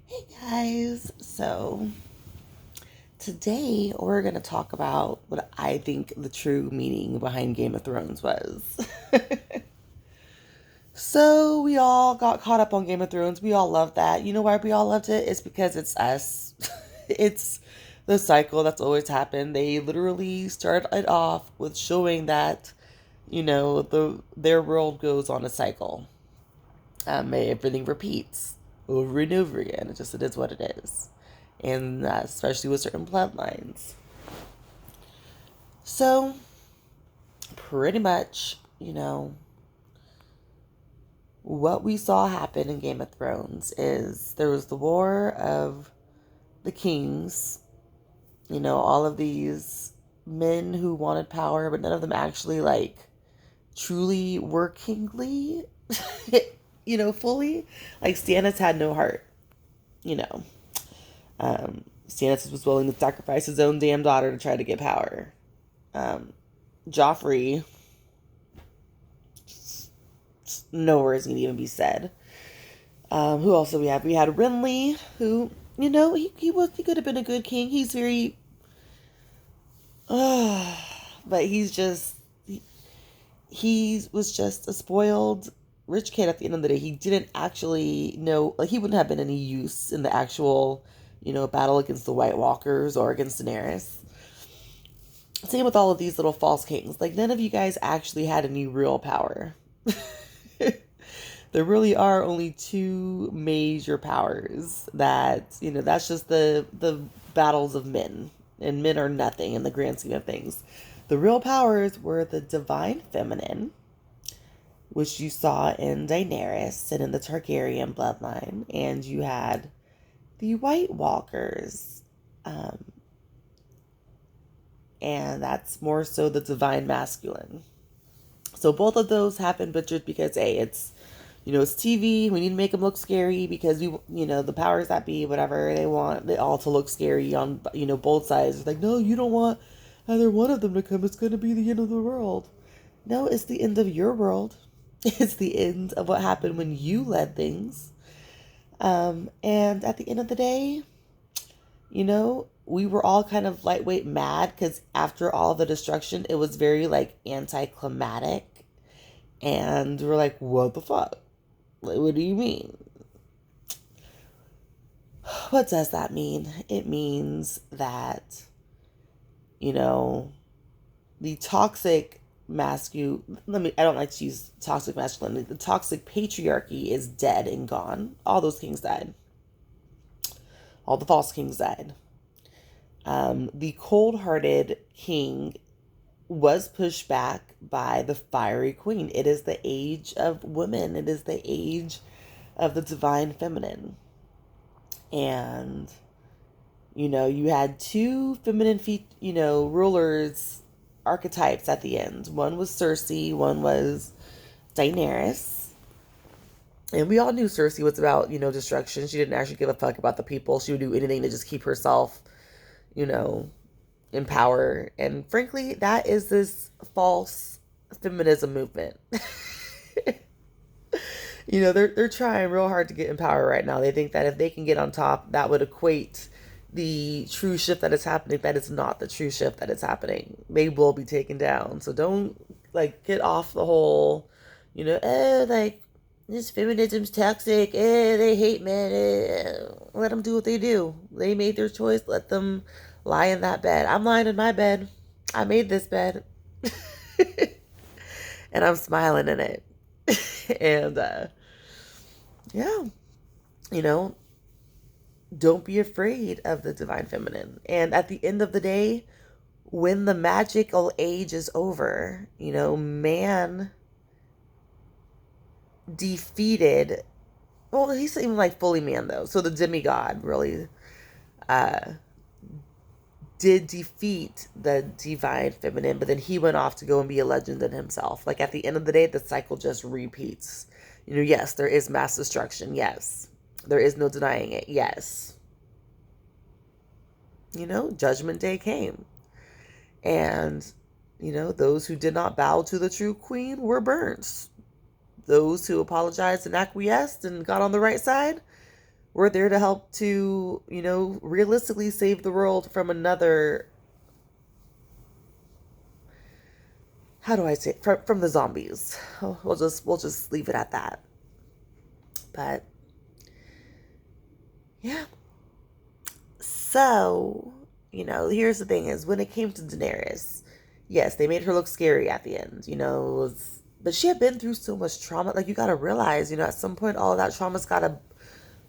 Hey guys, so today we're going to talk about what I think the true meaning behind Game of Thrones was. So we all got caught up on Game of Thrones. We all loved that. You know why we all loved it? It's because it's us. It's the cycle that's always happened. They literally started it off with showing that, their world goes on a cycle. Everything repeats over and over again. It is what it is, and especially with certain bloodlines. So, pretty much, what we saw happen in Game of Thrones is there was the war of the kings. All of these men who wanted power, but none of them actually truly were kingly. Fully. Like Stannis had no heart. You know, Stannis was willing to sacrifice his own damn daughter to try to get power. Joffrey, no words need even be said. Who else do we have? We had Renly, who, he could have been a good king. He's very, but he was just a spoiled rich kid at the end of the day. He didn't actually know, like, he wouldn't have been any use in the actual, battle against the White Walkers or against Daenerys. Same with all of these little false kings. Like, none of you guys actually had any real power. There really are only two major powers that's just the battles of men. And men are nothing in the grand scheme of things. The real powers were the divine feminine, which you saw in Daenerys and in the Targaryen bloodline, and you had the White Walkers, and that's more so the divine masculine. So both of those have been butchered because it's TV. We need to make them look scary because the powers that be, whatever they want, they all to look scary on both sides. It's like, no, you don't want either one of them to come. It's going to be the end of the world. No, it's the end of your world. It's the end of what happened when you led things. And at the end of the day, we were all kind of lightweight mad because after all the destruction, it was very anticlimactic. And we're like, what the fuck? What do you mean? What does that mean? It means that, you know, the toxic I don't like to use toxic masculinity. The toxic patriarchy is dead and gone. All those kings died. All the false kings died. The cold-hearted king was pushed back by the fiery queen. It is the age of women. It is the age of the divine feminine. And, you had two feminine rulers, archetypes at the end. One was Cersei, one was Daenerys. And we all knew Cersei was about, destruction. She didn't actually give a fuck about the people. She would do anything to just keep herself, you know, in power. And frankly, that is this false feminism movement. They're trying real hard to get in power right now. They think that if they can get on top, that would equate the true shift that is happening. That is not the true shift that is happening. They will be taken down. So don't get off the whole, this feminism's toxic. They hate men. Let them do what they do. They made their choice. Let them lie in that bed. I'm lying in my bed. I made this bed. And I'm smiling in it. And, yeah, you know, don't be afraid of the divine feminine. And at the end of the day, when the magical age is over, man defeated. Well, he's even fully man though. So the demigod really uh, did defeat the divine feminine, but then he went off to go and be a legend in himself. At the end of the day, the cycle just repeats. Yes, there is mass destruction. Yes, there is no denying it. Yes, Judgment Day came, and those who did not bow to the true queen were burnt. Those who apologized and acquiesced and got on the right side we're there to help to, realistically save the world from another, how do I say it? From the zombies. We'll just leave it at that. But yeah. So, here's the thing is when it came to Daenerys, yes, they made her look scary at the end, but she had been through so much trauma. Like, you got to realize, at some point, all of that trauma's got to,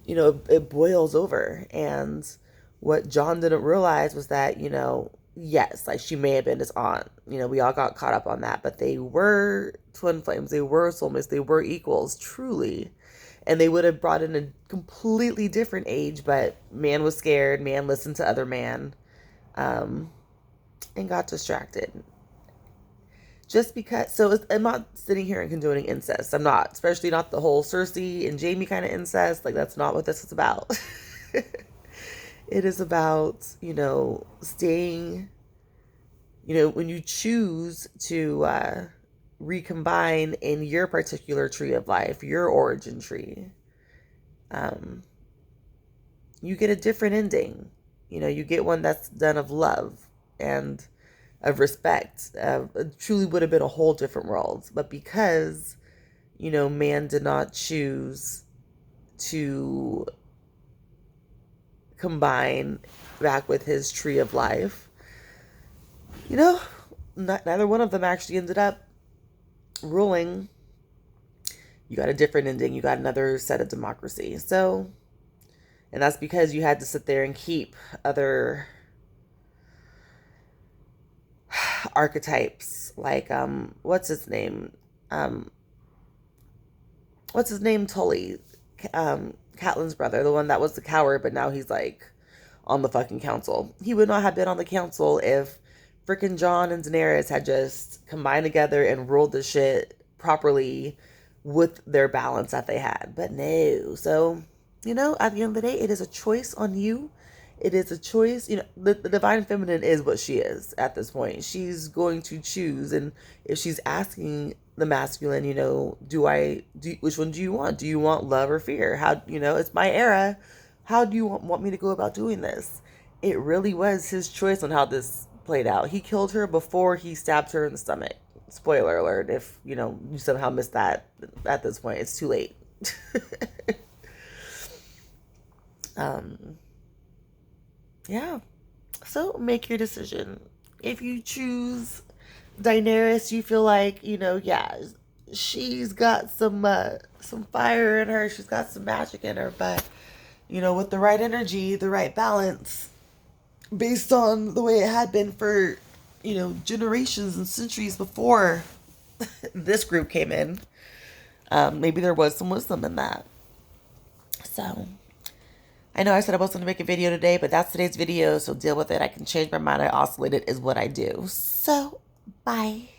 it boils over. And what John didn't realize was that, yes, like, she may have been his aunt. We all got caught up on that, but they were twin flames. They were soulmates. They were equals, truly. And they would have brought in a completely different age, but man was scared. Man listened to other man, and got distracted. Just because, so I'm not sitting here and condoning incest. I'm not, especially not the whole Cersei and Jaime kind of incest. Like, that's not what this is about. It is about, staying, when you choose to recombine in your particular tree of life, your origin tree, you get a different ending. You get one that's done of love and of respect. It truly would have been a whole different world. But because, man did not choose to combine back with his tree of life, neither one of them actually ended up ruling. You got a different ending. You got another set of democracy. So, and that's because you had to sit there and keep other archetypes like what's his name Tully, Catelyn's brother, the one that was the coward, but now he's like on the fucking council. He would not have been on the council if freaking Jon and Daenerys had just combined together and ruled the shit properly with their balance that they had. But no. So, at the end of the day, it is a choice on you. It is a choice. The divine feminine is what she is at this point. She's going to choose. And if she's asking the masculine, which one do you want? Do you want love or fear? How, it's my era. How do you want me to go about doing this? It really was his choice on how this played out. He killed her before he stabbed her in the stomach. Spoiler alert, if, you somehow missed that at this point. It's too late. Yeah. So make your decision. If you choose Daenerys, you feel like, yeah, she's got some fire in her, she's got some magic in her, but with the right energy, the right balance, based on the way it had been for, generations and centuries before this group came in, maybe there was some wisdom in that. So, I know I said I wasn't going to make a video today, but that's today's video, so deal with it. I can change my mind. I oscillate it is what I do. So, bye.